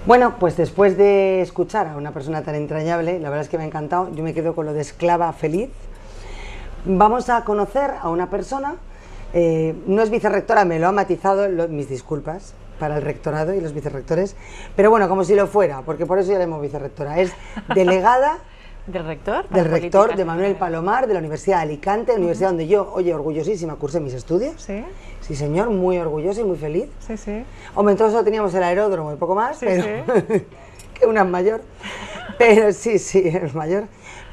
Bueno, pues después de escuchar a una persona tan entrañable, la verdad es que me ha encantado, yo me quedo con lo de esclava feliz. Vamos a conocer a una persona, no es vicerrectora, me lo ha matizado, mis disculpas para el rectorado y los vicerrectores, pero bueno, como si lo fuera, porque por eso ya le llamo vicerrectora, es delegada ¿Del rector? Del rector, de Manuel Palomar, de la Universidad de Alicante, universidad donde yo, oye, orgullosísima, cursé mis estudios. Sí. Sí, señor, muy orgullosa y muy feliz. Sí, sí. Hombre, entonces solo teníamos el aeródromo y poco más, Sí, pero sí. que una es mayor. Pero sí, es mayor.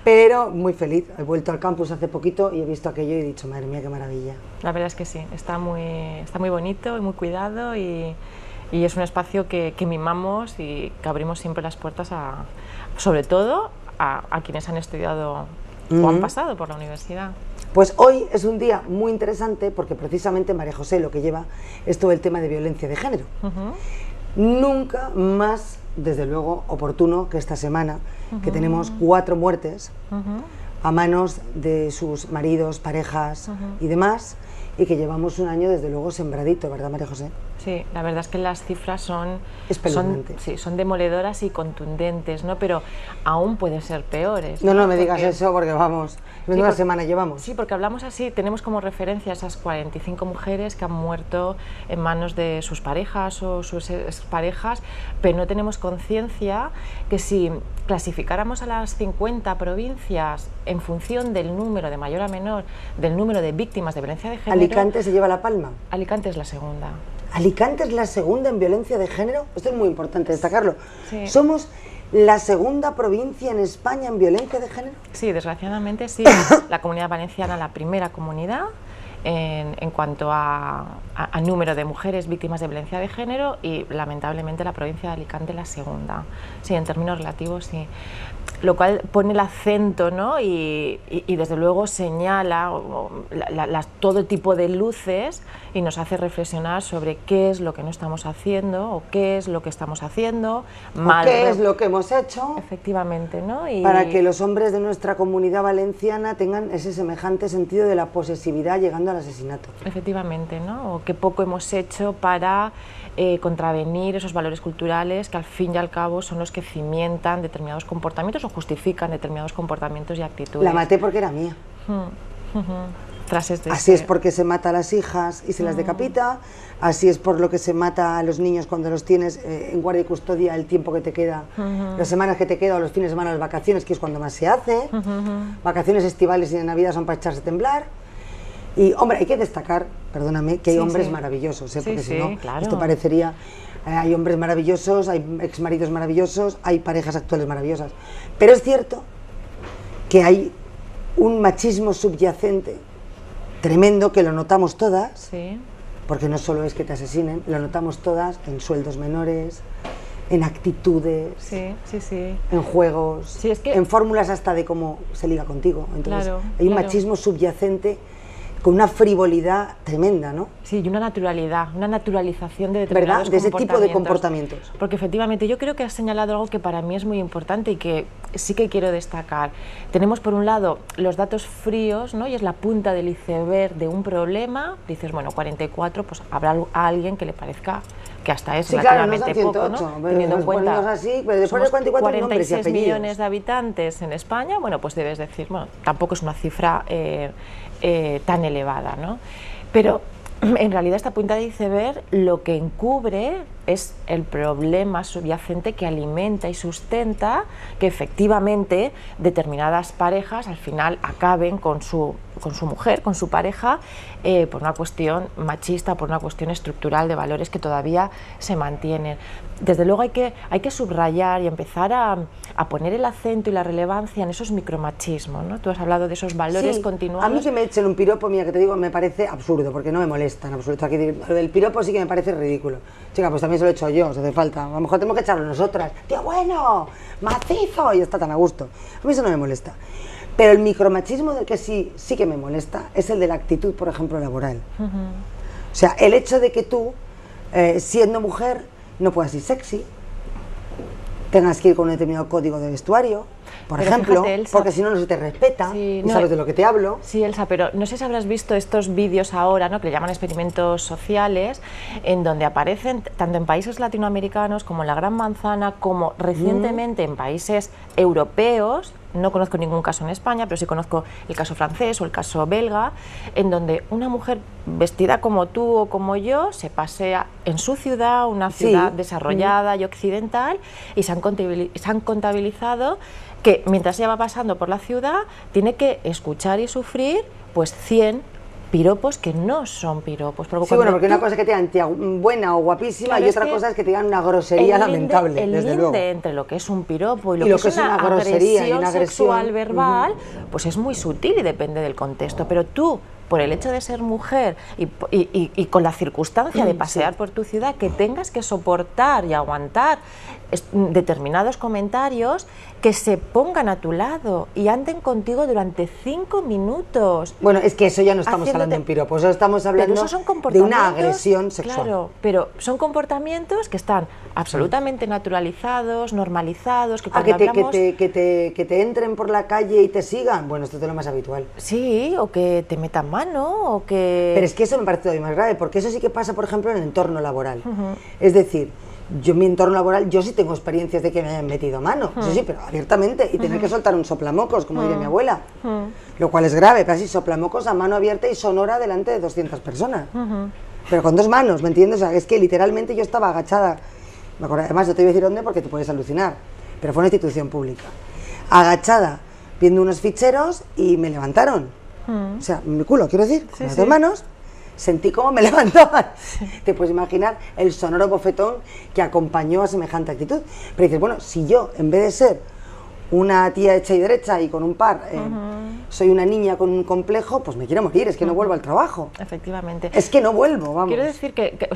Pero muy feliz. He vuelto al campus hace poquito y he visto aquello y he dicho, madre mía, qué maravilla. La verdad es que sí, está muy bonito y muy cuidado y es un espacio que mimamos y que abrimos siempre las puertas sobre todo a quienes han estudiado o han pasado por la universidad. Pues hoy es un día muy interesante porque precisamente María José lo que lleva es todo el tema de violencia de género. Nunca más, desde luego, oportuno que esta semana, que tenemos 4 muertes a manos de sus maridos, parejas y demás, y que llevamos un año desde luego sembradito, ¿verdad, María José? Sí, la verdad es que las cifras son demoledoras y contundentes, ¿no? Pero aún pueden ser peores. No me digas eso porque vamos, una semana llevamos. Sí, porque hablamos así, tenemos como referencia esas 45 mujeres que han muerto en manos de sus parejas o sus exparejas, pero no tenemos conciencia que si clasificáramos a las 50 provincias en función del número, de mayor a menor, del número de víctimas de violencia de género... ¿Alicante se lleva la palma? Alicante es la segunda. ¿Alicante es la segunda en violencia de género? Esto es muy importante destacarlo. Sí. ¿Somos la segunda provincia en España en violencia de género? Sí, desgraciadamente sí. La Comunidad Valenciana la primera comunidad en cuanto a número de mujeres víctimas de violencia de género y lamentablemente la provincia de Alicante la segunda. Sí, en términos relativos sí. Lo cual pone el acento, ¿no? y desde luego señala todo tipo de luces y nos hace reflexionar sobre qué es lo que no estamos haciendo o qué es lo que estamos haciendo mal. ¿Qué es lo que hemos hecho? Efectivamente, ¿no? Para que los hombres de nuestra comunidad valenciana tengan ese semejante sentido de la posesividad llegando al asesinato. Efectivamente, ¿no? O qué poco hemos hecho para contravenir esos valores culturales que al fin y al cabo son los que cimientan determinados comportamientos o justifican determinados comportamientos y actitudes. La maté porque era mía. Así es porque se mata a las hijas y se las decapita, así es por lo que se mata a los niños cuando los tienes en guardia y custodia el tiempo que te queda, las semanas que te queda o los fines de semana, las vacaciones, que es cuando más se hace. Vacaciones estivales y de Navidad son para echarse a temblar. Y, hombre, hay que destacar, perdóname, que hay hombres maravillosos, porque si no, claro. Esto parecería... hay hombres maravillosos, hay exmaridos maravillosos, hay parejas actuales maravillosas. Pero es cierto que hay un machismo subyacente tremendo que lo notamos todas, porque no solo es que te asesinen, lo notamos todas en sueldos menores, en actitudes, en juegos, en fórmulas hasta de cómo se liga contigo. Entonces, hay un machismo subyacente con una frivolidad tremenda, ¿no? Sí, y una naturalidad, una naturalización de determinados de ese tipo de comportamientos. Porque efectivamente yo creo que has señalado algo que para mí es muy importante y que sí que quiero destacar. Tenemos por un lado los datos fríos, ¿no? Y es la punta del iceberg de un problema. Dices, bueno, 44, pues habrá alguien que le parezca que hasta es relativamente poco, ¿no? Teniendo en cuenta así, pero después de 44 46 millones de habitantes en España, bueno, pues debes decir, bueno, tampoco es una cifra tan elevada, ¿no? Pero en realidad esta punta de iceberg lo que encubre es el problema subyacente que alimenta y sustenta que efectivamente determinadas parejas al final acaben con su mujer, con su pareja, por una cuestión machista, por una cuestión estructural de valores que todavía se mantienen. Desde luego hay que subrayar y empezar a poner el acento y la relevancia en esos micromachismos, ¿no? Tú has hablado de esos valores continuados. A mí que me echen un piropo, mira, que te digo, me parece absurdo, porque no me molesta en absoluto. Aquí, lo del piropo sí que me parece ridículo. Chica, pues también se lo he hecho yo, si hace falta. A lo mejor tenemos que echarlo nosotras. Tío, bueno, macizo, y está tan a gusto. A mí eso no me molesta. Pero el micromachismo del que sí que me molesta es el de la actitud, por ejemplo, laboral. O sea, el hecho de que tú, siendo mujer, no puedas ir sexy, tengas que ir con un determinado código de vestuario, Por Pero ejemplo, fíjate, Elsa, porque si no, no se te respeta sí, y sabes de lo que te hablo. Sí, Elsa, pero no sé si habrás visto estos vídeos ahora, ¿no?, que le llaman experimentos sociales, en donde aparecen tanto en países latinoamericanos como en la Gran Manzana, como recientemente en países europeos. No conozco ningún caso en España, pero sí conozco el caso francés o el caso belga, en donde una mujer vestida como tú o como yo se pasea en su ciudad, una ciudad desarrollada y occidental, y se han contabilizado que mientras ella va pasando por la ciudad tiene que escuchar y sufrir pues 100 piropos que no son piropos. Sí, bueno, porque una cosa es que te digan tía buena o guapísima, Claro, y otra cosa es que te digan una grosería lamentable, desde luego. Entre lo que es un piropo y lo que es una grosería y una agresión sexual verbal, pues es muy sutil y depende del contexto. Pero tú, por el hecho de ser mujer y con la circunstancia de pasear por tu ciudad, que tengas que soportar y aguantar determinados comentarios, que se pongan a tu lado y anden contigo durante 5 minutos. Bueno, es que eso ya no estamos hablando de un piropo, eso estamos hablando de una agresión sexual. Claro, pero son comportamientos que están absolutamente naturalizados, normalizados, que cuando que te entren por la calle y te sigan, bueno, esto es lo más habitual. Sí, o que te metan mano, o que... Pero es que eso me parece todavía más grave, porque eso sí que pasa, por ejemplo, en el entorno laboral. Es decir, yo en mi entorno laboral, yo sí tengo experiencias de que me hayan metido mano, eso sí, pero abiertamente, y tener que soltar un soplamocos, como diría mi abuela, lo cual es grave, casi soplamocos a mano abierta y sonora delante de 200 personas, pero con 2 manos, ¿me entiendes? O sea, es que literalmente yo estaba agachada, me acuerdo, además no te voy a decir dónde porque te puedes alucinar, pero fue una institución pública, agachada, viendo unos ficheros y me levantaron, o sea, mi culo, quiero decir, con las 2 manos. Sentí cómo me levantaban. Te puedes imaginar el sonoro bofetón que acompañó a semejante actitud. Pero dices, bueno, si yo, en vez de ser una tía hecha y derecha y con un par, soy una niña con un complejo, pues me quiero morir, es que no vuelvo al trabajo. Efectivamente. Es que no vuelvo, vamos. Quiero decir que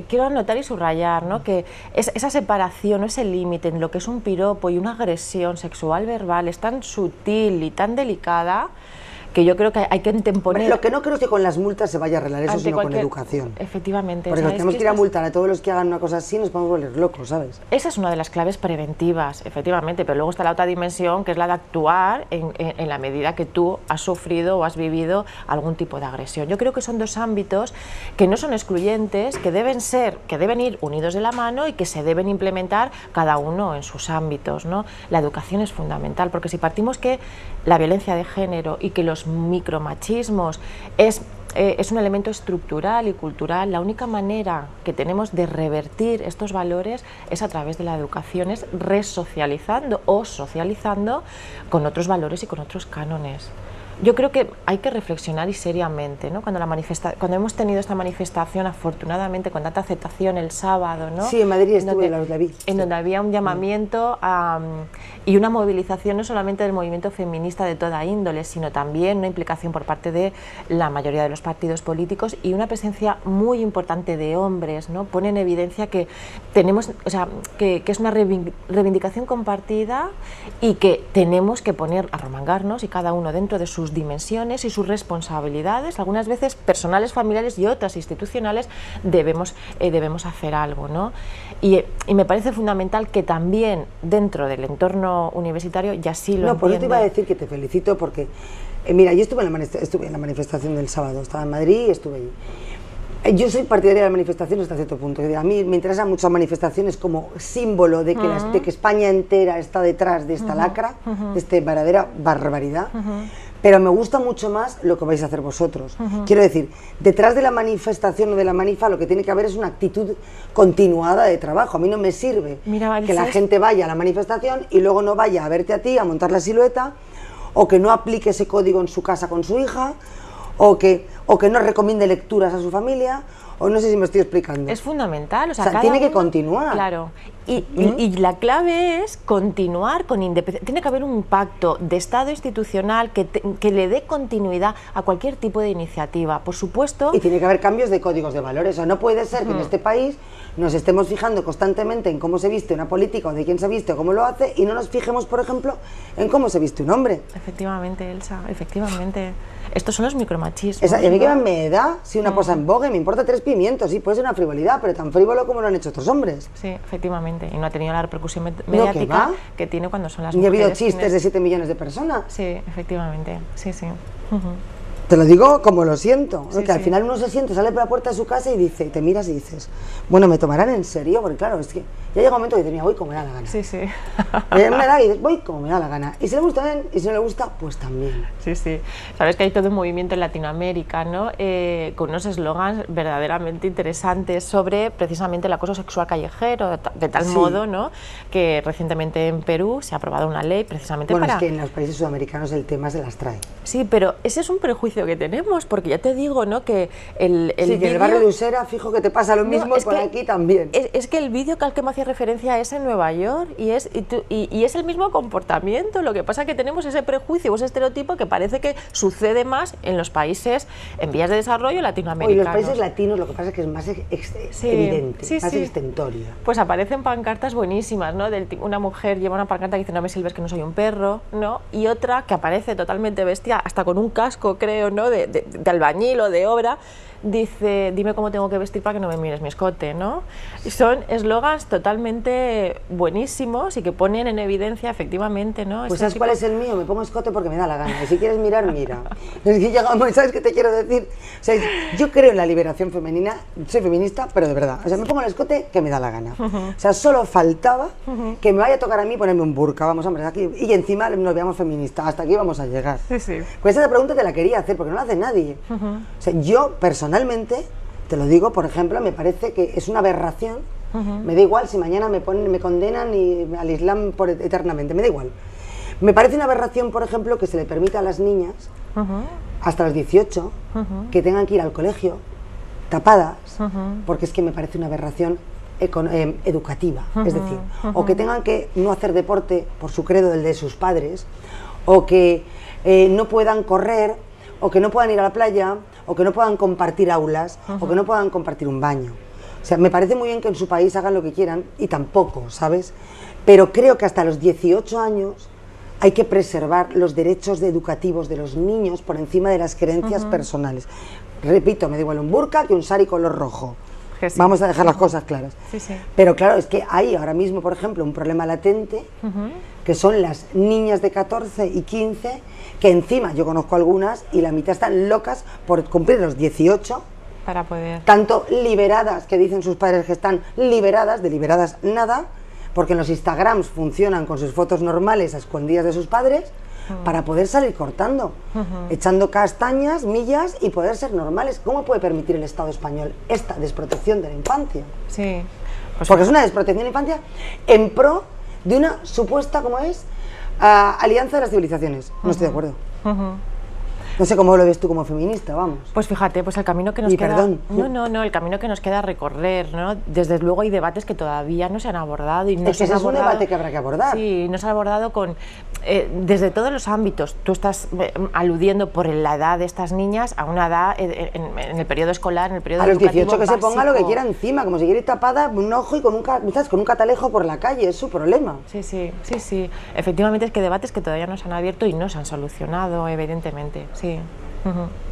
quiero anotar y subrayar, ¿no?, que esa separación, ese límite en lo que es un piropo y una agresión sexual verbal es tan sutil y tan delicada, que yo creo que hay que anteponer... Lo que no creo es que con las multas se vaya a arreglar eso, sino con educación. Efectivamente. Porque tenemos que ir a multar a todos los que hagan una cosa así, nos podemos volver locos, ¿sabes? Esa es una de las claves preventivas, efectivamente, pero luego está la otra dimensión, que es la de actuar en la medida que tú has sufrido o has vivido algún tipo de agresión. Yo creo que son 2 ámbitos que no son excluyentes, que deben ir unidos de la mano y que se deben implementar cada uno en sus ámbitos, ¿no? La educación es fundamental, porque si partimos que la violencia de género y que los micromachismos es un elemento estructural y cultural, la única manera que tenemos de revertir estos valores es a través de la educación, es resocializando o socializando con otros valores y con otros cánones. Yo creo que hay que reflexionar y seriamente, ¿no? Cuando hemos tenido esta manifestación, afortunadamente, con tanta aceptación el sábado, ¿no? Sí, en Madrid estuve, la vi. En donde había un llamamiento y una movilización no solamente del movimiento feminista de toda índole, sino también una implicación por parte de la mayoría de los partidos políticos y una presencia muy importante de hombres, ¿no? Pone en evidencia que tenemos, o sea, que es una reivindicación compartida y que tenemos que arromangarnos, y cada uno dentro de sus dimensiones y sus responsabilidades, algunas veces personales, familiares y otras institucionales, debemos hacer algo, ¿no? Y me parece fundamental que también dentro del entorno universitario, y así lo entiendo. No, por eso te iba a decir que te felicito porque, mira, yo estuve en la manifestación del sábado, estaba en Madrid y estuve allí. Yo soy partidaria de las manifestaciones hasta cierto punto. A mí me interesan muchas manifestaciones como símbolo de que, España entera está detrás de esta lacra, de esta verdadera barbaridad. Pero me gusta mucho más lo que vais a hacer vosotros. Quiero decir, detrás de la manifestación o de la manifa lo que tiene que haber es una actitud continuada de trabajo. A mí no me sirve que la gente vaya a la manifestación y luego no vaya a verte a ti, a montar la silueta, o que no aplique ese código en su casa con su hija, o que no recomiende lecturas a su familia, o no sé si me estoy explicando. Es fundamental, o sea, tiene que continuar. Claro, y la clave es continuar con independencia. Tiene que haber un pacto de Estado institucional que le dé continuidad a cualquier tipo de iniciativa, por supuesto. Y tiene que haber cambios de códigos de valores. O sea, no puede ser que en este país nos estemos fijando constantemente en cómo se viste una política o de quién se viste o cómo lo hace, y no nos fijemos, por ejemplo, en cómo se viste un hombre. Efectivamente, Elsa, efectivamente. Estos son los micromachismos. Y a mí ¿no? que me da, si una cosa en boga, me importa 3 pimientos, sí, puede ser una frivolidad, pero tan frívolo como lo han hecho otros hombres. Sí, efectivamente, y no ha tenido la repercusión mediática que tiene cuando son las Ni ha mujeres. habido chistes de 7 millones de personas. Sí, efectivamente, sí, sí. Te lo digo como lo siento, Sí, que al sí. final uno se siente, sale por la puerta de su casa y dice, te miras y dices, bueno, ¿me tomarán en serio? Porque claro, es que ya llega un momento que dices, mira, voy como me da la gana. Sí, sí. Me da y dices, voy como me da la gana. Y si le gusta bien, y si no le gusta, pues también. Sí, sí. Sabes que hay todo un movimiento en Latinoamérica, ¿no? Con unos eslogans verdaderamente interesantes sobre precisamente el acoso sexual callejero, de tal modo, ¿no? Que recientemente en Perú se ha aprobado una ley precisamente Bueno, para... es que en los países sudamericanos el tema se las trae. Sí, pero ese es un prejuicio que tenemos, porque ya te digo, ¿no? Que el sí, que en el barrio de Usera, fijo que te pasa lo mismo, y por aquí también. Es que el vídeo al que me hacía referencia es en Nueva York y es el mismo comportamiento. Lo que pasa es que tenemos ese prejuicio o ese estereotipo que parece que sucede más en los países en vías de desarrollo latinoamericanos. Y los países latinos lo que pasa es que es más evidente, más extentorio. Pues aparecen pancartas buenísimas, ¿no? Una mujer lleva una pancarta que dice no me silbes que no soy un perro, ¿no? Y otra que aparece totalmente bestia, hasta con un casco, creo, ¿no? De albañil o de obra, dice, dime cómo tengo que vestir para que no me mires mi escote, ¿no? Y son eslogans totalmente buenísimos y que ponen en evidencia efectivamente, ¿no? Pues ¿sabes cuál es el mío? Me pongo escote porque me da la gana, y si quieres mirar, mira. Es que llegamos, ¿sabes qué te quiero decir? O sea, yo creo en la liberación femenina, soy feminista, pero de verdad, o sea, me pongo el escote que me da la gana. O sea, solo faltaba que me vaya a tocar a mí ponerme un burka, vamos, hombre, aquí, y encima nos veamos feministas, hasta aquí vamos a llegar. Sí, sí. Pues esa pregunta te la quería hacer, porque no la hace nadie. O sea, yo personalmente, te lo digo, por ejemplo, me parece que es una aberración, me da igual si mañana me condenan al Islam eternamente, me da igual. Me parece una aberración, por ejemplo, que se le permita a las niñas, hasta los 18, que tengan que ir al colegio tapadas, porque es que me parece una aberración educativa, es decir, o que tengan que no hacer deporte por su credo, el de sus padres, o que no puedan correr, o que no puedan ir a la playa, o que no puedan compartir aulas, o que no puedan compartir un baño. O sea, me parece muy bien que en su país hagan lo que quieran, y tampoco, ¿sabes? Pero creo que hasta los 18 años hay que preservar los derechos educativos de los niños por encima de las creencias personales. Repito, me da igual un burka que un sari color rojo. Sí. Vamos a dejar las cosas claras. Sí, sí. Pero claro, es que hay ahora mismo, por ejemplo, un problema latente, que son las niñas de 14 y 15, que encima yo conozco algunas y la mitad están locas por cumplir los 18, para poder... tanto liberadas, que dicen sus padres que están liberadas, de liberadas nada, porque en los Instagrams funcionan con sus fotos normales a escondidas de sus padres, para poder salir cortando, echando castañas, millas y poder ser normales. ¿Cómo puede permitir el Estado español esta desprotección de la infancia? Sí. Pues porque es una desprotección de la infancia en pro de una supuesta, como es, alianza de las civilizaciones. No estoy de acuerdo. No sé cómo lo ves tú como feminista, vamos. Pues fíjate, pues el camino que nos Y queda... perdón. No, el camino que nos queda recorrer, ¿no? Desde luego hay debates que todavía no se han abordado y no Es que se han ese es un abordado... debate que habrá que abordar. Sí, no se ha abordado con... desde todos los ámbitos. Tú estás aludiendo por la edad de estas niñas a una edad en el periodo escolar, en el periodo a los 18 educativo que se ponga lo que básico. quiera encima, como si quiere ir tapada un ojo y con un catalejo por la calle, es su problema. Sí, sí, sí, sí. Efectivamente es que debates que todavía no se han abierto y no se han solucionado, evidentemente, sí.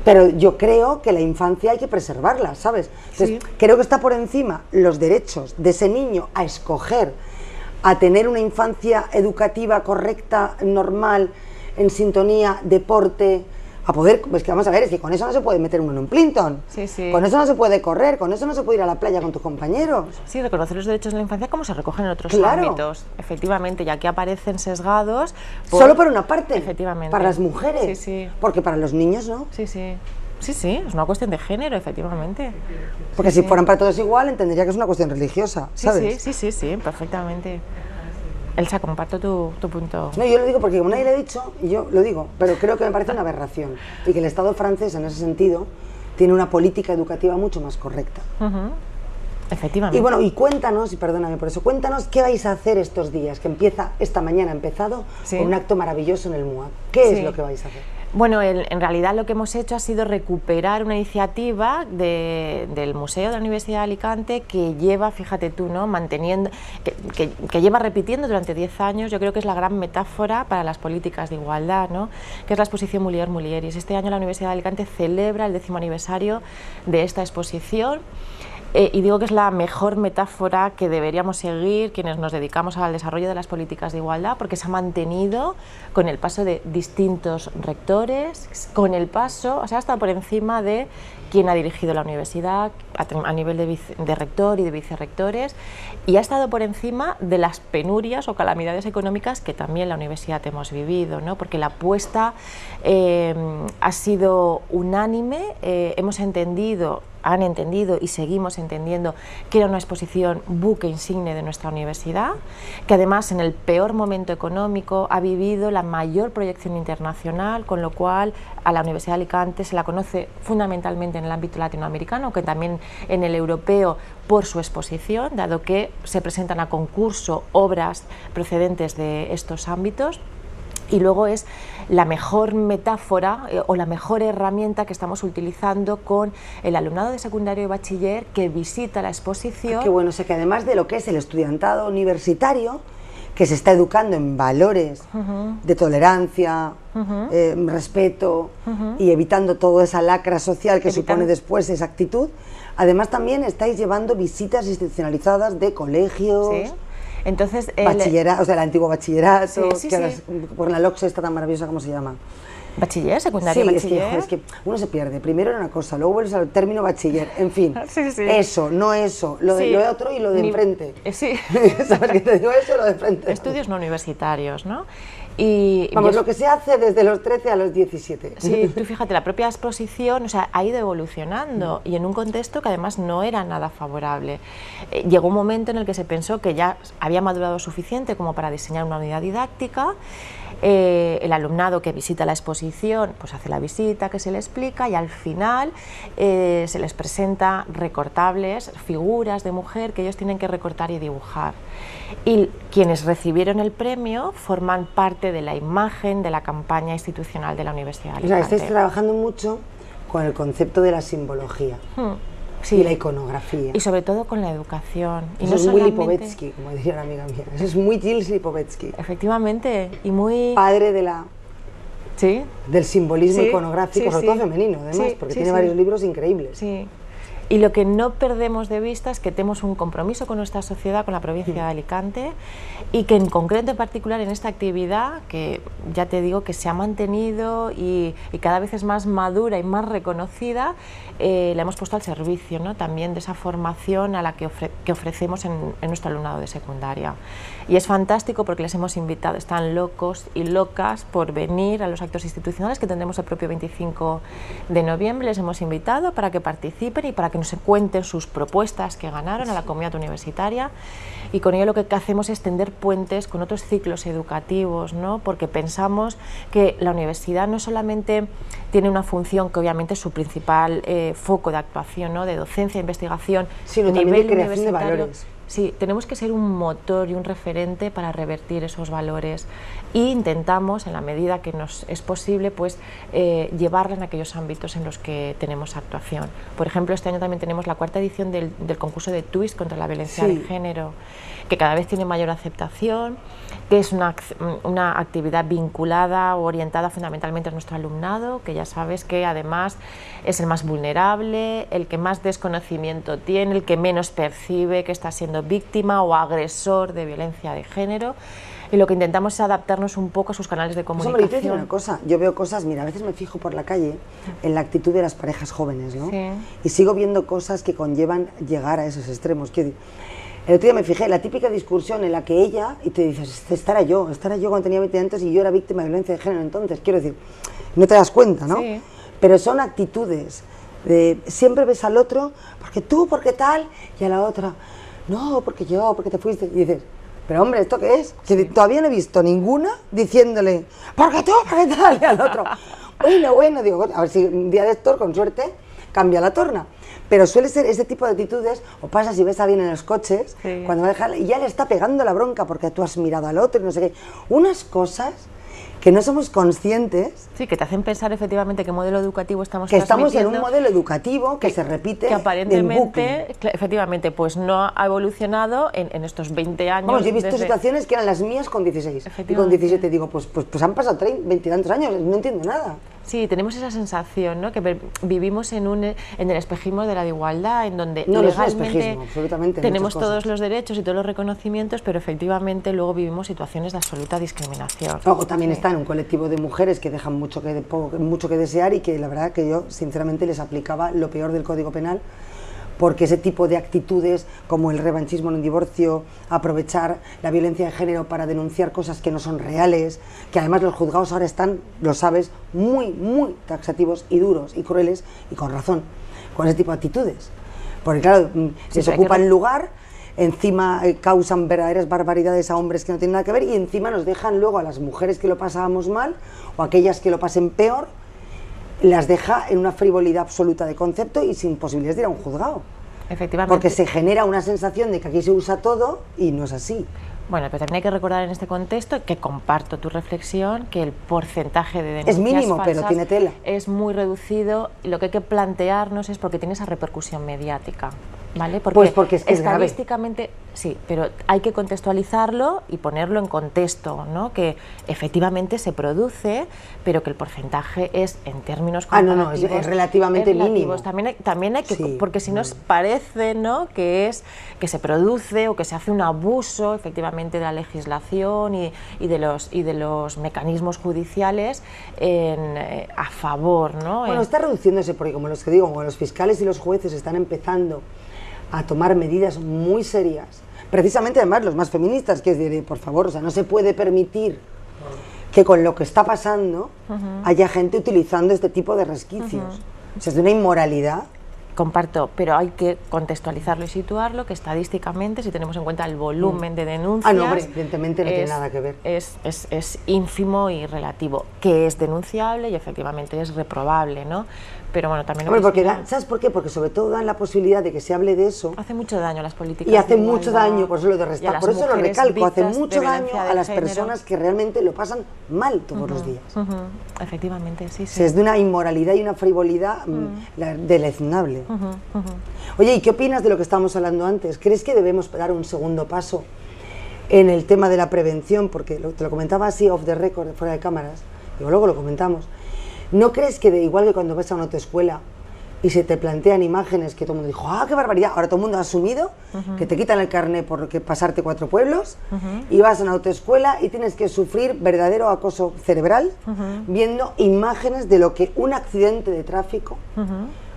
Pero yo creo que la infancia hay que preservarla, ¿sabes? Entonces, creo que está por encima los derechos de ese niño a escoger, a tener una infancia educativa correcta, normal, en sintonía, deporte, a poder, pues que vamos a ver, es que con eso no se puede meter uno en un Plinton, con eso no se puede correr, con eso no se puede ir a la playa con tus compañeros. Sí, reconocer los derechos de la infancia como se recogen en otros ámbitos, efectivamente, ya que aparecen sesgados. Solo por una parte, efectivamente, para las mujeres, porque para los niños no. Sí, sí. Sí, sí, es una cuestión de género, efectivamente. Porque si fueran para todos igual, entendería que es una cuestión religiosa, ¿sabes? Sí, perfectamente. Elsa, comparto tu punto. No, yo lo digo porque como nadie le ha dicho, yo lo digo, pero creo que me parece una aberración y que el Estado francés en ese sentido tiene una política educativa mucho más correcta. Efectivamente. Y bueno, y cuéntanos, y perdóname por eso, cuéntanos qué vais a hacer estos días, que empieza, esta mañana ha empezado, con un acto maravilloso en el MUAC. ¿Qué es lo que vais a hacer? Bueno, en realidad lo que hemos hecho ha sido recuperar una iniciativa del Museo de la Universidad de Alicante que lleva, fíjate tú, ¿no?, manteniendo, que lleva repitiendo durante 10 años, yo creo que es la gran metáfora para las políticas de igualdad, ¿no?, que es la exposición Mulier Mulieris. Este año la Universidad de Alicante celebra el 10º aniversario de esta exposición. Y digo que es la mejor metáfora que deberíamos seguir quienes nos dedicamos al desarrollo de las políticas de igualdad, porque se ha mantenido con el paso de distintos rectores, con el paso, o sea, hasta por encima de quien ha dirigido la universidad a nivel de rector y de vicerrectores, y ha estado por encima de las penurias o calamidades económicas que también la universidad hemos vivido, ¿no?, porque la apuesta ha sido unánime, han entendido y seguimos entendiendo que era una exposición buque insigne de nuestra universidad, que además en el peor momento económico ha vivido la mayor proyección internacional, con lo cual a la Universidad de Alicante se la conoce fundamentalmente en el ámbito latinoamericano, que también en el europeo, por su exposición, dado que se presentan a concurso obras procedentes de estos ámbitos. Y luego es la mejor metáfora o la mejor herramienta que estamos utilizando con el alumnado de secundario y bachiller que visita la exposición. Qué bueno, o sea que además de lo que es el estudiantado universitario, que se está educando en valores de tolerancia, respeto y evitando toda esa lacra social que supone después esa actitud, además también estáis llevando visitas institucionalizadas de colegios. ¿Sí? Entonces, bachillerato, o sea, el antiguo bachillerato, sí, que ahora sí. Por la LOCSE está tan maravillosa, ¿cómo se llama? Bachiller, secundario, sí, bachiller. Es que uno se pierde. Primero era una cosa, luego vuelves al término bachiller, en fin. Sí, sí. Eso, no eso, lo de otro y lo de enfrente. Sí. ¿Sabes qué te digo eso? Lo de enfrente. Estudios no universitarios, ¿no? Y vamos, lo que se hace desde los 13 a los 17. Sí, tú fíjate, la propia exposición, o sea, ha ido evolucionando y en un contexto que además no era nada favorable. Llegó un momento en el que se pensó que ya había madurado suficiente como para diseñar una unidad didáctica. El alumnado que visita la exposición pues hace la visita, que se le explica, y al final se les presenta recortables, figuras de mujer que ellos tienen que recortar y dibujar. Y quienes recibieron el premio forman parte de la imagen de la campaña institucional de la Universidad de Alicante. O sea, estáis trabajando mucho con el concepto de la simbología. Sí. Y la iconografía. Y sobre todo con la educación. Y eso no es solamente... muy Lipovetsky, como decía una amiga mía. Eso es muy Gilles Lipovetsky. Efectivamente, y muy... Padre de la... Sí. Del simbolismo iconográfico, sobre todo femenino, además, porque tiene varios libros increíbles. Sí. Y lo que no perdemos de vista es que tenemos un compromiso con nuestra sociedad, con la provincia de Alicante, y que en concreto, en particular, en esta actividad, que ya te digo que se ha mantenido y cada vez es más madura y más reconocida, la hemos puesto al servicio, ¿no?, también de esa formación a la que ofrecemos en nuestro alumnado de secundaria. Y es fantástico porque les hemos invitado, están locos y locas por venir a los actos institucionales que tendremos el propio 25 de noviembre, les hemos invitado para que participen y para que nos cuenten sus propuestas que ganaron a la comunidad universitaria, y con ello lo que hacemos es tender puentes con otros ciclos educativos, ¿no?, porque pensamos que la universidad no solamente tiene una función que obviamente es su principal foco de actuación, ¿no?, de docencia e investigación, sino también de creación de valores. Sí, tenemos que ser un motor y un referente para revertir esos valores, e intentamos, en la medida que nos es posible, pues llevarla en aquellos ámbitos en los que tenemos actuación. Por ejemplo, este año también tenemos la 4ª edición del concurso de Twist contra la violencia de género, que cada vez tiene mayor aceptación, que es una actividad vinculada o orientada fundamentalmente a nuestro alumnado, que ya sabes que además es el más vulnerable, el que más desconocimiento tiene, el que menos percibe que está siendo víctima o agresor de violencia de género, y lo que intentamos es adaptarnos un poco a sus canales de comunicación. Hombre, yo te digo una cosa, yo veo cosas, mira, a veces me fijo por la calle en la actitud de las parejas jóvenes, ¿no? Sí. Y sigo viendo cosas que conllevan llegar a esos extremos. El otro día me fijé, la típica discusión en la que ella, y te dices, esta era yo cuando tenía 20 años y yo era víctima de violencia de género entonces, quiero decir, no te das cuenta, ¿no? Sí. Pero son actitudes, siempre ves al otro, porque tú, porque tal, y a la otra, no, porque yo, porque te fuiste, y dices, pero hombre, ¿esto qué es? Que todavía no he visto ninguna diciéndole, porque tú, porque tal, y al otro, bueno, digo, a ver si un día de estos, con suerte, cambia la torna. pero suele ser ese tipo de actitudes, o pasa si ves a alguien en los coches, cuando va a dejar, y ya le está pegando la bronca porque tú has mirado al otro y no sé qué. Unas cosas que no somos conscientes. Sí, que te hacen pensar efectivamente qué modelo educativo estamos que estamos en un modelo educativo que se repite que aparentemente, efectivamente, pues no ha evolucionado en estos 20 años. Vamos, yo he visto situaciones que eran las mías con 16 y con 17 digo, pues han pasado 20 y tantos años, no entiendo nada. Sí, tenemos esa sensación, ¿no? Que vivimos en el espejismo de la igualdad, en donde no, legalmente no es absolutamente, tenemos todos los derechos y todos los reconocimientos, pero efectivamente luego vivimos situaciones de absoluta discriminación. O también está en un colectivo de mujeres que dejan mucho que desear y que la verdad que yo sinceramente les aplicaba lo peor del Código Penal, porque ese tipo de actitudes como el revanchismo en un divorcio, aprovechar la violencia de género para denunciar cosas que no son reales, que además los juzgados ahora están, lo sabes, muy taxativos y duros y crueles, y con razón, con ese tipo de actitudes. Porque claro, se ocupan lugar, encima causan verdaderas barbaridades a hombres que no tienen nada que ver, y encima nos dejan luego a las mujeres que lo pasábamos mal, o aquellas que lo pasen peor, las deja en una frivolidad absoluta de concepto y sin posibilidades de ir a un juzgado. Efectivamente. Porque se genera una sensación de que aquí se usa todo y no es así. Bueno, pero también hay que recordar en este contexto, que comparto tu reflexión, que el porcentaje de denuncias es mínimo, falsas pero tiene tela. Es muy reducido, y lo que hay que plantearnos es porque tiene esa repercusión mediática, ¿vale? Porque es que estadísticamente, sí, pero hay que contextualizarlo y ponerlo en contexto, ¿no? Que efectivamente se produce, pero que el porcentaje es, en términos comparativos, es relativamente mínimo. También hay que, porque si nos parece, ¿no?, que se produce o que se hace un abuso efectivamente de la legislación y de los mecanismos judiciales a favor, ¿no? Bueno, está reduciéndose porque, como los que digo, como los fiscales y los jueces están empezando a tomar medidas muy serias, precisamente además los más feministas, que es decir, por favor, o sea, no se puede permitir que con lo que está pasando haya gente utilizando este tipo de resquicios. O sea, es de una inmoralidad. Comparto, pero hay que contextualizarlo y situarlo, que estadísticamente, si tenemos en cuenta el volumen de denuncias... no, hombre, evidentemente no tiene nada que ver. Es ínfimo y relativo, que es denunciable y efectivamente es reprobable, ¿no? Pero bueno, también... ¿Sabes por qué? Porque sobre todo dan la posibilidad de que se hable de eso. Hace mucho daño a las políticas. Y hace mucho daño, por eso lo recalco, hace mucho daño a las personas que realmente lo pasan mal todos los días. Efectivamente, sí. Es de una inmoralidad y una frivolidad deleznable. Oye, ¿y qué opinas de lo que estábamos hablando antes? ¿Crees que debemos dar un segundo paso en el tema de la prevención? Porque te lo comentaba así off the record, fuera de cámaras, y luego lo comentamos. ¿No crees que igual que cuando vas a una autoescuela y se te plantean imágenes que todo el mundo dijo, ¡ah, qué barbaridad! Ahora todo el mundo ha asumido que te quitan el carnet por pasarte 4 pueblos y vas a una autoescuela y tienes que sufrir verdadero acoso cerebral viendo imágenes de lo que un accidente de tráfico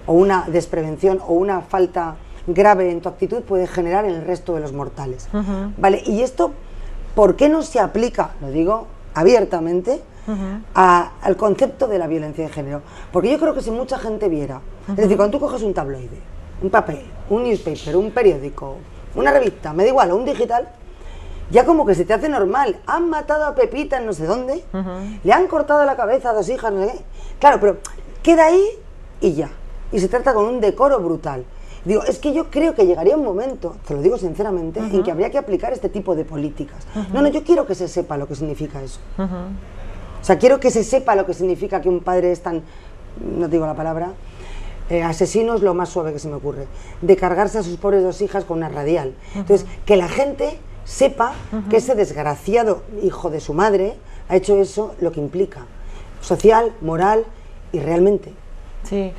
o una desprevención o una falta grave en tu actitud puede generar en el resto de los mortales. ¿Vale? Y esto, ¿por qué no se aplica, lo digo abiertamente, al concepto de la violencia de género? Porque yo creo que si mucha gente viera, es decir, cuando tú coges un tabloide, un papel, un newspaper, un periódico, una revista, me da igual, o un digital, ya como que se te hace normal. Han matado a Pepita en no sé dónde, le han cortado la cabeza a 2 hijas, no sé qué. Claro, pero queda ahí y ya. Y se trata con un decoro brutal. Digo, es que yo creo que llegaría un momento, te lo digo sinceramente, en que habría que aplicar este tipo de políticas. No, yo quiero que se sepa lo que significa eso. O sea, quiero que se sepa lo que significa que un padre es tan, no digo la palabra, asesino es lo más suave que se me ocurre, de cargarse a sus pobres 2 hijas con una radial. Entonces, que la gente sepa que ese desgraciado hijo de su madre ha hecho eso, lo que implica, social, moral y realmente. Sí.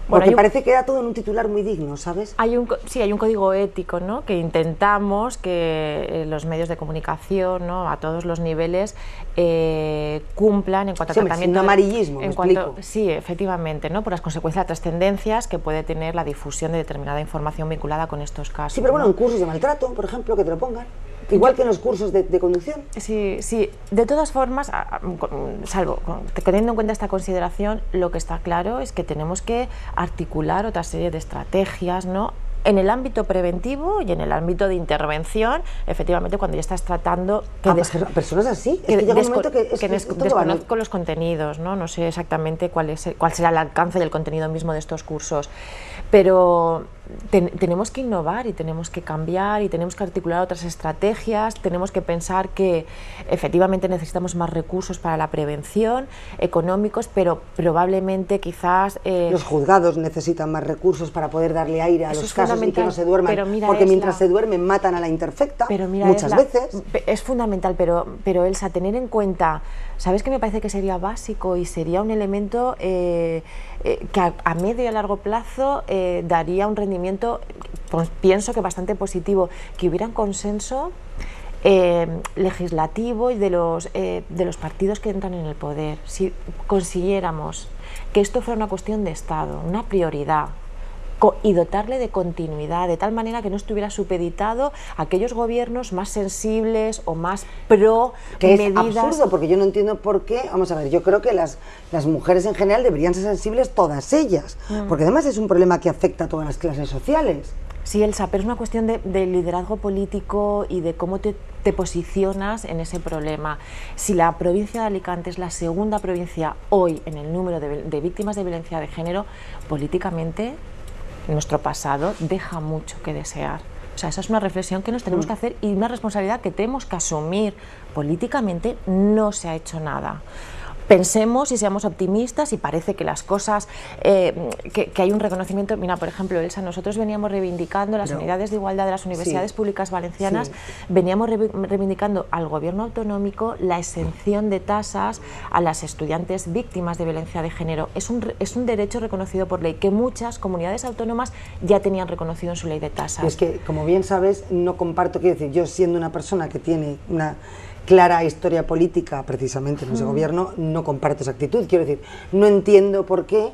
Bueno, porque parece que da todo en un titular muy digno, ¿sabes? Sí, hay un código ético, ¿no?, que intentamos que los medios de comunicación, ¿no?, a todos los niveles cumplan en cuanto a tratamiento... Sin amarillismo, sí, efectivamente, ¿no?, por las consecuencias, las trascendencias que puede tener la difusión de determinada información vinculada con estos casos. Sí, pero bueno, en cursos de maltrato, por ejemplo, que te lo pongan. Igual que en los cursos de conducción. Sí, de todas formas, salvo teniendo en cuenta esta consideración, lo que está claro es que tenemos que articular otra serie de estrategias, ¿no?, en el ámbito preventivo y en el ámbito de intervención, efectivamente, cuando ya estás tratando... ¿Personas así? Es que llega un momento que desconozco los contenidos, ¿no? No sé exactamente cuál será el alcance del contenido mismo de estos cursos, pero tenemos que innovar y tenemos que cambiar y tenemos que articular otras estrategias, tenemos que pensar que efectivamente necesitamos más recursos para la prevención, económicos, pero probablemente quizás... los juzgados necesitan más recursos para poder darle aire a los casos y que no se duerman, porque mientras se duermen matan a la interfecta, muchas veces. Es fundamental, pero Elsa, tener en cuenta, ¿sabes qué me parece que sería básico y sería un elemento que a medio y a largo plazo daría un rendimiento, pues, pienso que bastante positivo, que hubiera un consenso legislativo y de los partidos que entran en el poder? Si consiguiéramos que esto fuera una cuestión de Estado, una prioridad, y dotarle de continuidad, de tal manera que no estuviera supeditado a aquellos gobiernos más sensibles o más pro que medidas. Es absurdo, porque yo no entiendo por qué. Vamos a ver, yo creo que las mujeres en general deberían ser sensibles todas ellas, porque además es un problema que afecta a todas las clases sociales. Sí, Elsa, pero es una cuestión de liderazgo político y de cómo te posicionas en ese problema. Si la provincia de Alicante es la segunda provincia hoy en el número de víctimas de violencia de género, políticamente nuestro pasado deja mucho que desear. O sea, esa es una reflexión que nos tenemos que hacer y una responsabilidad que tenemos que asumir. Políticamente no se ha hecho nada. Pensemos y seamos optimistas y parece que las cosas, que hay un reconocimiento. Mira, por ejemplo, Elsa, nosotros veníamos reivindicando las unidades de igualdad de las universidades públicas valencianas, veníamos reivindicando al gobierno autonómico la exención de tasas a las estudiantes víctimas de violencia de género. Es un derecho reconocido por ley que muchas comunidades autónomas ya tenían reconocido en su ley de tasas. Y es que, como bien sabes, no comparto, quiero decir, yo siendo una persona que tiene una clara historia política precisamente en ese gobierno, no comparto esa actitud. Quiero decir, no entiendo por qué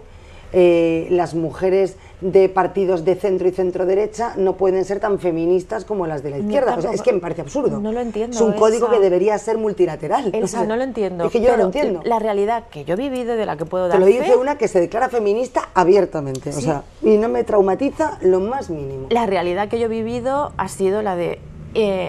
las mujeres de partidos de centro y centro derecha no pueden ser tan feministas como las de la izquierda. O sea, es que me parece absurdo. No lo entiendo. Es un código que debería ser multilateral. Elsa, no lo entiendo. Es que yo no lo entiendo. La realidad que yo he vivido, de la que puedo dar fe... Te lo dice fe, una que se declara feminista abiertamente. Sí. O sea, y no me traumatiza lo más mínimo. La realidad que yo he vivido ha sido la de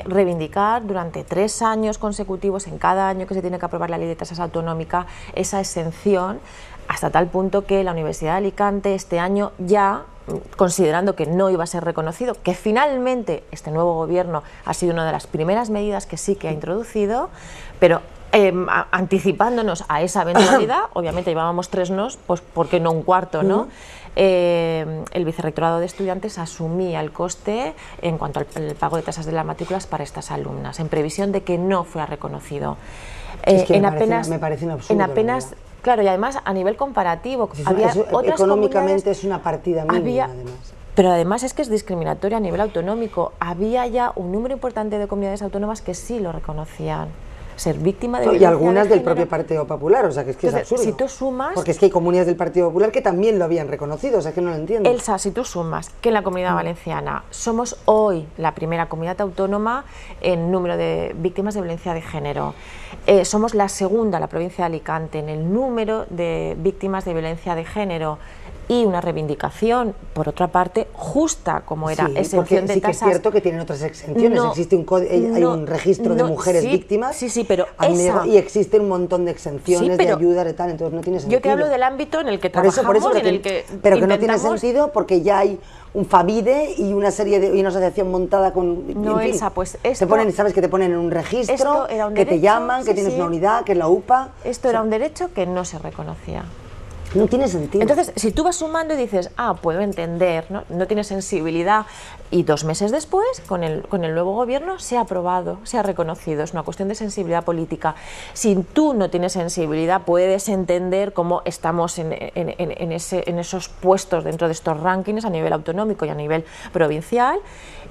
reivindicar durante 3 años consecutivos, en cada año que se tiene que aprobar la ley de tasas autonómica, esa exención, hasta tal punto que la Universidad de Alicante este año ya, considerando que no iba a ser reconocido, que finalmente este nuevo gobierno ha sido una de las primeras medidas que sí que ha introducido, pero anticipándonos a esa eventualidad, obviamente llevábamos 3 nos, pues ¿por qué no un cuarto, no? El Vicerrectorado de Estudiantes asumía el coste en cuanto al pago de tasas de las matrículas para estas alumnas, en previsión de que no fuera reconocido. Es que me parece un absurdo. Claro, y además a nivel comparativo, había otras económicamente es una partida mínima, además. Pero además es que es discriminatoria a nivel autonómico. Había ya un número importante de comunidades autónomas que sí lo reconocían. Ser víctima de violencia y algunas de del propio Partido Popular, o sea que es que entonces, es absurdo. Si tú sumas, porque es que hay comunidades del Partido Popular que también lo habían reconocido, o sea que no lo entiendo. Elsa, si tú sumas que en la Comunidad Valenciana somos hoy la primera comunidad autónoma en número de víctimas de violencia de género, somos la segunda, la provincia de Alicante, en el número de víctimas de violencia de género, y una reivindicación, por otra parte, justa, como era exención de tasas. Sí que es cierto que tienen otras exenciones, existe hay un registro de mujeres víctimas, pero y existe un montón de exenciones, de ayuda, de tal, entonces no tiene sentido. Yo te hablo del ámbito en el que trabajamos, pero que no tiene sentido porque ya hay un Favide y una asociación montada con... No, Elsa, pues esto... sabes que te ponen en un registro, que te llaman, que tienes una unidad, que es la UPA... Esto era un derecho que no se reconocía. No tiene sentido. Entonces, si tú vas sumando y dices, puedo entender, no tiene sensibilidad, y 2 meses después, con el nuevo gobierno, se ha aprobado, se ha reconocido, es una cuestión de sensibilidad política. Si tú no tienes sensibilidad, puedes entender cómo estamos en esos puestos dentro de estos rankings a nivel autonómico y a nivel provincial,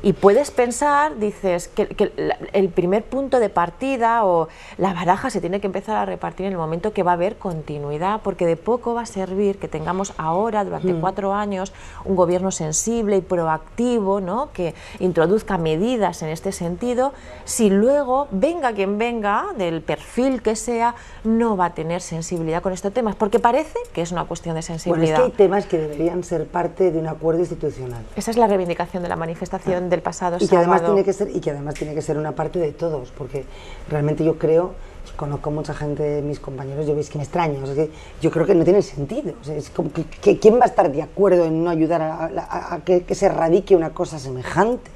y puedes pensar, dices, que el primer punto de partida o la baraja se tiene que empezar a repartir en el momento que va a haber continuidad, porque de poco va a servir que tengamos ahora, durante 4 años, un gobierno sensible y proactivo, ¿no?, que introduzca medidas en este sentido, si luego, venga quien venga, del perfil que sea, no va a tener sensibilidad con estos temas? Porque parece que es una cuestión de sensibilidad. Bueno, es que hay temas que deberían ser parte de un acuerdo institucional. Esa es la reivindicación de la manifestación del pasado y que sábado. además tiene que ser una parte de todos, porque realmente yo creo, conozco mucha gente de mis compañeros, yo veis que me extraño, o sea, que yo creo que no tiene sentido, o sea, es como que ¿quién va a estar de acuerdo en no ayudar a que se erradique una cosa semejante?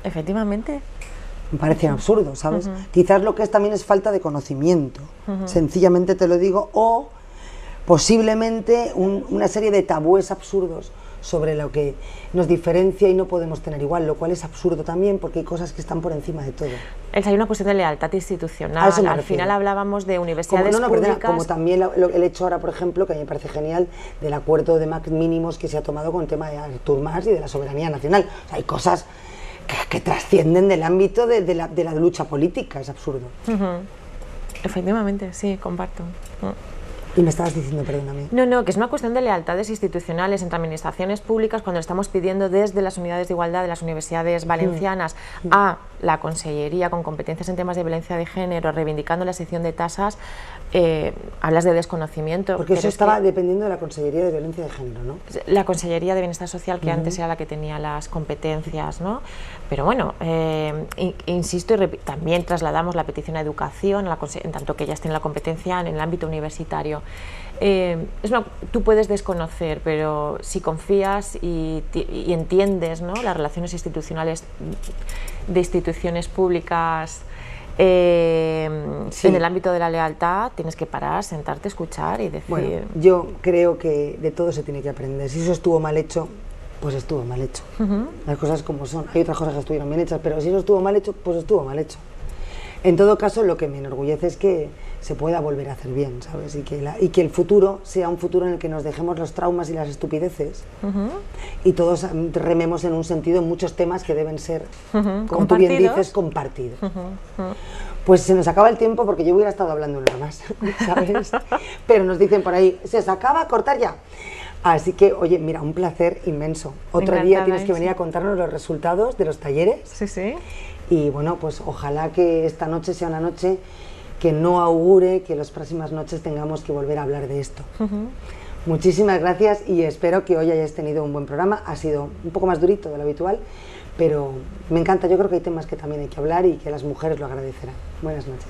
Efectivamente. Me parece absurdo, ¿sabes? Quizás lo que es también es falta de conocimiento, sencillamente te lo digo, o posiblemente una serie de tabúes absurdos sobre lo que nos diferencia y no podemos tener igual, lo cual es absurdo también porque hay cosas que están por encima de todo. Hay una cuestión de lealtad institucional. Al final hablábamos de universidades públicas. Como también el hecho ahora, por ejemplo, que a mí me parece genial, del acuerdo de mínimos que se ha tomado con el tema de Artur Mas y de la soberanía nacional. O sea, hay cosas que trascienden del ámbito de la lucha política, es absurdo. Efectivamente, sí, comparto. Y me estabas diciendo, perdóname. No, que es una cuestión de lealtades institucionales entre administraciones públicas cuando estamos pidiendo desde las unidades de igualdad de las universidades valencianas a la Consellería con competencias en temas de violencia de género, reivindicando la sección de tasas, hablas de desconocimiento. Porque eso estaba dependiendo de la Consellería de Violencia de Género, ¿no? La Consellería de Bienestar Social, que antes era la que tenía las competencias, ¿no? Pero bueno, insisto, y también trasladamos la petición a Educación, en tanto que ellas tienen la competencia en el ámbito universitario. Tú puedes desconocer, pero si confías y entiendes, ¿no?, las relaciones institucionales de instituciones públicas en el ámbito de la lealtad, tienes que parar, sentarte, escuchar y decir... Bueno, yo creo que de todo se tiene que aprender. Si eso estuvo mal hecho, pues estuvo mal hecho. Las cosas como son. Hay otras cosas que estuvieron bien hechas, pero si eso estuvo mal hecho, pues estuvo mal hecho. En todo caso, lo que me enorgullece es que se pueda volver a hacer bien, ¿sabes? Y que el futuro sea un futuro en el que nos dejemos los traumas y las estupideces y todos rememos en un sentido en muchos temas que deben ser, como tú bien dices, compartidos. Pues se nos acaba el tiempo porque yo hubiera estado hablando una hora más, ¿sabes? Pero nos dicen por ahí, se acaba, cortar ya. Así que, oye, mira, un placer inmenso. Otro día tienes que venir a contarnos los resultados de los talleres. Sí. Y bueno, pues ojalá que esta noche sea una noche que no augure que las próximas noches tengamos que volver a hablar de esto. Muchísimas gracias y espero que hoy hayáis tenido un buen programa. Ha sido un poco más durito de lo habitual, pero me encanta. Yo creo que hay temas que también hay que hablar y que las mujeres lo agradecerán. Buenas noches.